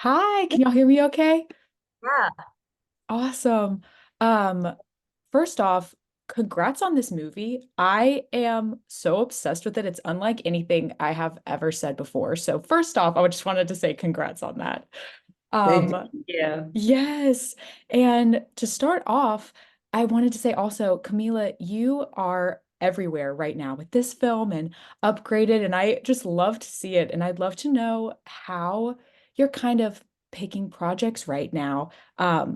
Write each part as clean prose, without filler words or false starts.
Hi, can y'all hear me okay? Yeah. Awesome. Um, First off, congrats on this movie. I am so obsessed with it. It's unlike anything I have ever said before. So first off, I just wanted to say congrats on that. Thank Um, you. yes. And to start off, I wanted to say also, Camila, you are everywhere right now with this film and upgraded, and I just love to see it. And I'd love to know how you're kind of picking projects right now,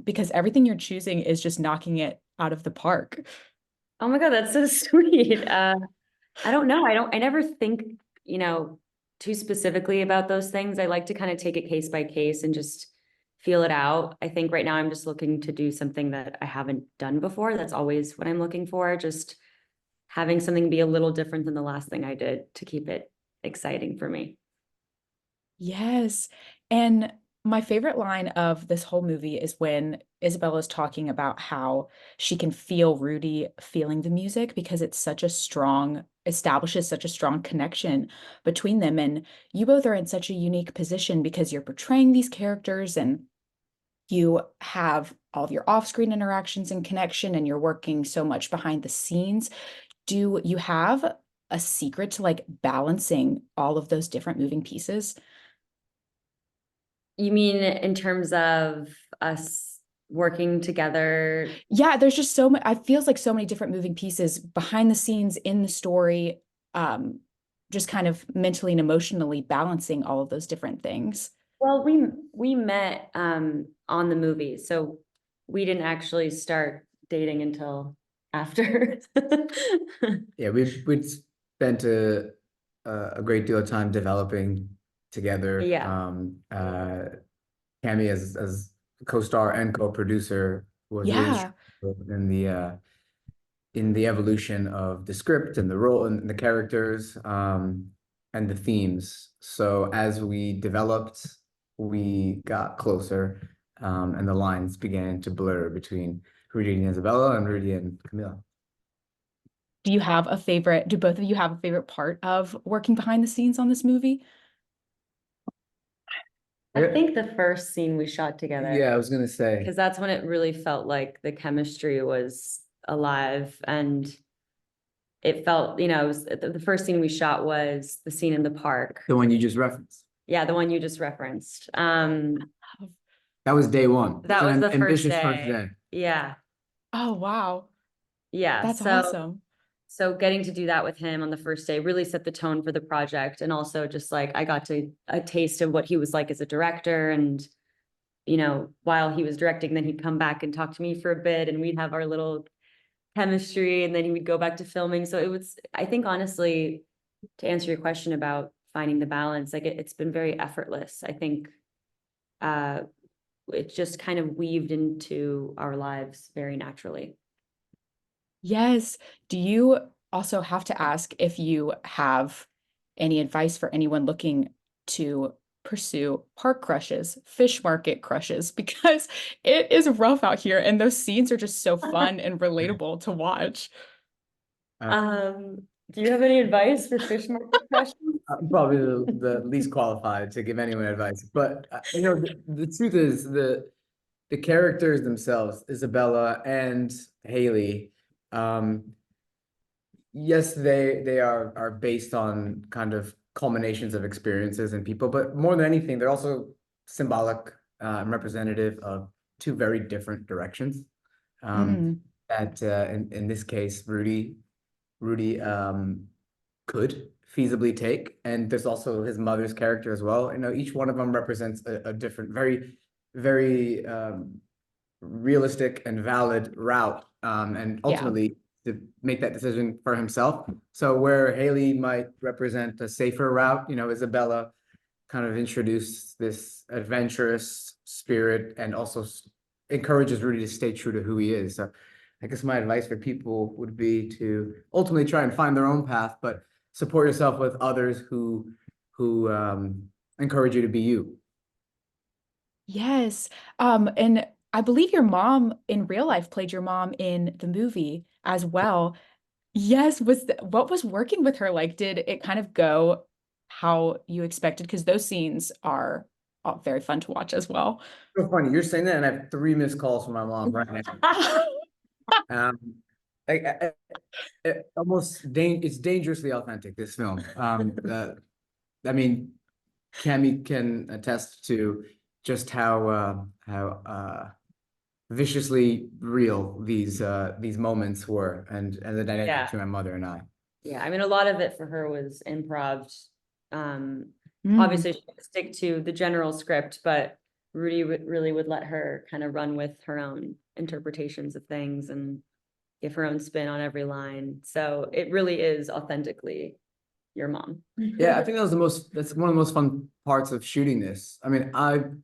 because everything you're choosing is just knocking it out of the park. Oh my God, that's so sweet. I don't know. I never think, you know, too specifically about those things. I like to kind of take it case by case and just feel it out. I think right now I'm just looking to do something that I haven't done before. That's always what I'm looking for. Just having something be a little different than the last thing I did to keep it exciting for me. Yes. And my favorite line of this whole movie is when Isabella's talking about how she can feel Rudy feeling the music because it's such a strong, establishes such a strong connection between them. And you both are in such a unique position because you're portraying these characters and you have all of your off-screen interactions and connection, and you're working so much behind the scenes. Do you have a secret to like balancing all of those different moving pieces? You mean in terms of us working together? Yeah, there's just so many, I feels like so many different moving pieces behind the scenes in the story, um, just kind of mentally and emotionally balancing all of those different things. Well, we met on the movie, so we didn't actually start dating until after. Yeah, we'd spent a great deal of time developing together. Yeah. Cami as co-star and co-producer was really Yeah. instrumental in the evolution of the script and the role and the characters and the themes. So as we developed, we got closer, and the lines began to blur between Rudy and Isabella and Rudy and Camila. Do you have a favorite? Do both of you have a favorite part of working behind the scenes on this movie? I think the first scene we shot together, Yeah, I was gonna say. because that's when it really felt like the chemistry was alive and it felt, it was the first scene we shot was the scene in the park. The one you just referenced. Yeah, the one you just referenced. That was day one. It's That was an the first ambitious first day. day. Yeah. Oh, wow. Yeah. That's So awesome. so getting to do that with him on the first day really set the tone for the project. And also just like I got to a taste of what he was like as a director. And, while he was directing, then he'd come back and talk to me for a bit and we'd have our little chemistry and then he would go back to filming. So it was, I think honestly, to answer your question about finding the balance, like it's been very effortless. I think uh it just kind of weaved into our lives very naturally. Yes. Do you also have to ask if you have any advice for anyone looking to pursue park crushes, fish market crushes, because it is rough out here and those scenes are just so fun and relatable to watch. Uh, Do you have any advice for fish market questions? I'm probably the least qualified to give anyone advice, but the truth is the characters themselves, Isabella and Haley, um, yes, they are based on kind of culminations of experiences and people, but more than anything, they're also symbolic and representative of two very different directions. Um, Mm, that in this case, Rudy could feasibly take, and there's also his mother's character as well. Each one of them represents a different, very realistic and valid route, and yeah. ultimately to make that decision for himself. So where Haley might represent a safer route, Isabella kind of introduced this adventurous spirit and also encourages Rudy to stay true to who he is. So I guess my advice for people would be to ultimately try and find their own path, but support yourself with others who encourage you to be you. Yes. And I believe your mom in real life played your mom in the movie as well. Yes, what was working with her like? Did it kind of go how you expected? Because those scenes are very fun to watch as well. So funny, you're saying that, and I have 3 missed calls from my mom right now. Um, it's dangerously authentic, this film. I mean, Cammy can attest to just how viciously real these moments were, and the dynamic Yeah. between my mother and I. Yeah, I mean, a lot of it for her was improv. Mm. Obviously she would stick to the general script, but Rudy really would let her kind of run with her own interpretations of things and give her own spin on every line. So it really is authentically your mom. Yeah, I think that's one of the most fun parts of shooting this. I mean, I'm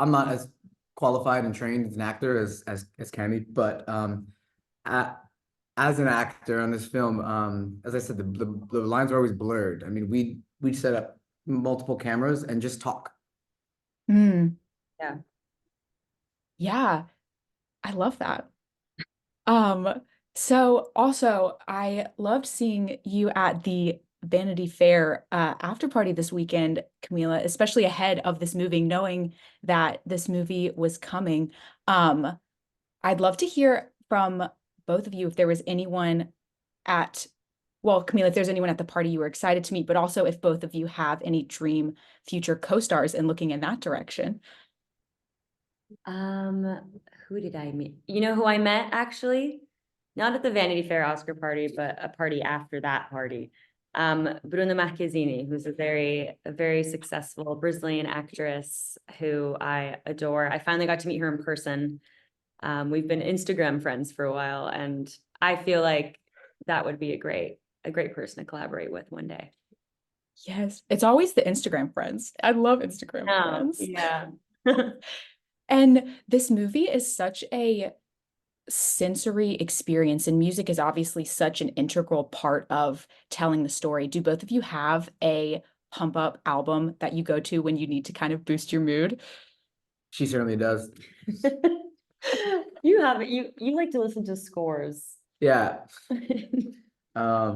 not as qualified and trained as an actor as Cammy, but as an actor on this film, as I said, the lines are always blurred. I mean, we'd set up multiple cameras and just talk. Mm. Yeah. Yeah, I love that. So also I loved seeing you at the Vanity Fair after party this weekend, Camila, especially ahead of this movie, knowing that this movie was coming. I'd love to hear from both of you if there was anyone at, well, Camila, if there's anyone at the party you were excited to meet, but also if both of you have any dream future co-stars and looking in that direction. Who did I meet? You know who I met actually? Not at the Vanity Fair Oscar party, but a party after that party. Bruna Marquezine, who's a very successful Brazilian actress who I adore. I finally got to meet her in person. We've been Instagram friends for a while, and I feel like that would be a great person to collaborate with one day. Yes, it's always the Instagram friends. I love Instagram Oh, friends. yeah. And this movie is such a sensory experience, and music is obviously such an integral part of telling the story. Do both of you have a pump up album that you go to when you need to kind of boost your mood? She certainly does. You have it. You like to listen to scores. Yeah.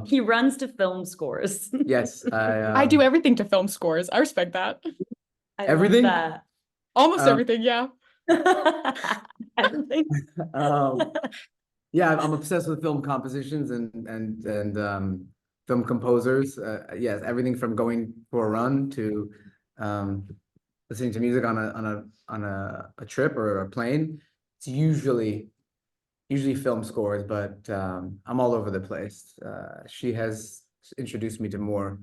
He runs to film scores. Yes, I do everything to film scores. I respect that. I everything. love that. Almost everything, yeah. Everything. Yeah, I'm obsessed with film compositions and film composers. Yes, everything from going for a run to listening to music on a trip or a plane. It's usually film scores, but I'm all over the place. She has introduced me to more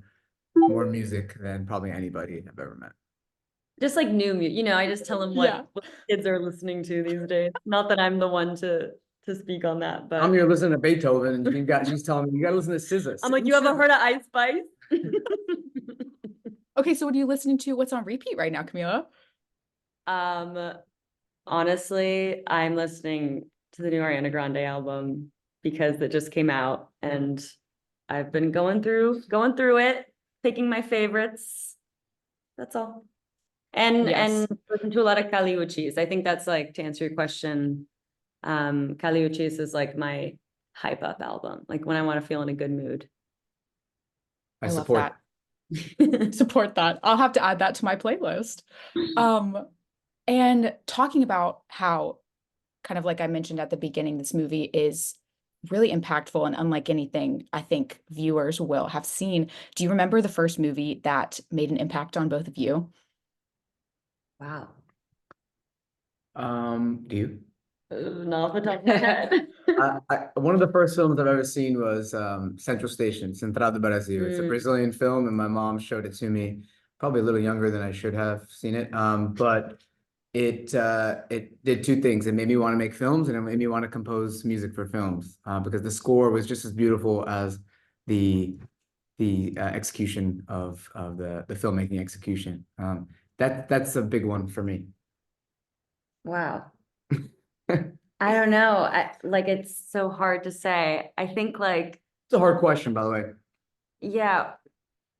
music than probably anybody I've ever met. Just like new music, you know, I just tell them Yeah. what kids are listening to these days. Not that I'm the one to speak on that, but I'm here listening to Beethoven, and she's telling me you gotta listen to SZA. I'm like, you haven't heard of Ice Spice? Okay, so what are you listening to? What's on repeat right now, Camila? Honestly, I'm listening to the new Ariana Grande album because it just came out, and I've been going through it, picking my favorites. That's all. And Yes. listen to a lot of Kali Uchis. I think that's like, to answer your question, Kali Uchis is like my hype up album, like when I want to feel in a good mood. I love support that. Support that. I'll have to add that to my playlist. And talking about how, kind of like I mentioned at the beginning, this movie is really impactful and unlike anything I think viewers will have seen. Do you remember the first movie that made an impact on both of you? Wow. Do you? Not off the top of my head. One of the first films I've ever seen was Central Station, Central do Brasil. It's a Brazilian film, and my mom showed it to me, probably a little younger than I should have seen it. But it did two things. It made me want to make films, and it made me want to compose music for films because the score was just as beautiful as the execution of the filmmaking execution. That's a big one for me. Wow. I don't know. Like, it's so hard to say. I think like, It's a hard question, by the way. yeah,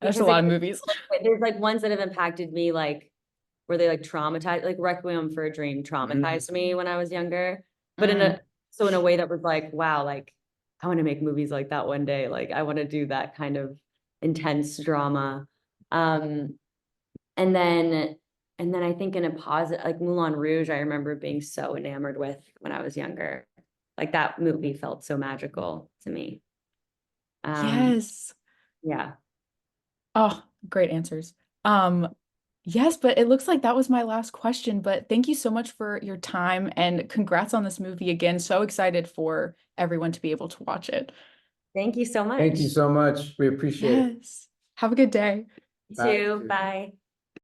There's a because lot of movies. there's like ones that have impacted me, like where they like traumatized, like Requiem for a Dream traumatized me when I was younger, but in a way that was like, wow, like I want to make movies like that one day. Like I want to do that kind of intense drama. And then And then I think in a positive, like Moulin Rouge, I remember being so enamored with when I was younger. Like that movie felt so magical to me. Yes. Yeah. Oh, great answers. Yes, but it looks like that was my last question, but thank you so much for your time and congrats on this movie again. So excited for everyone to be able to watch it. Thank you so Thank you much. so much. We appreciate it. Yes. Have a good day. You Bye. too. Bye.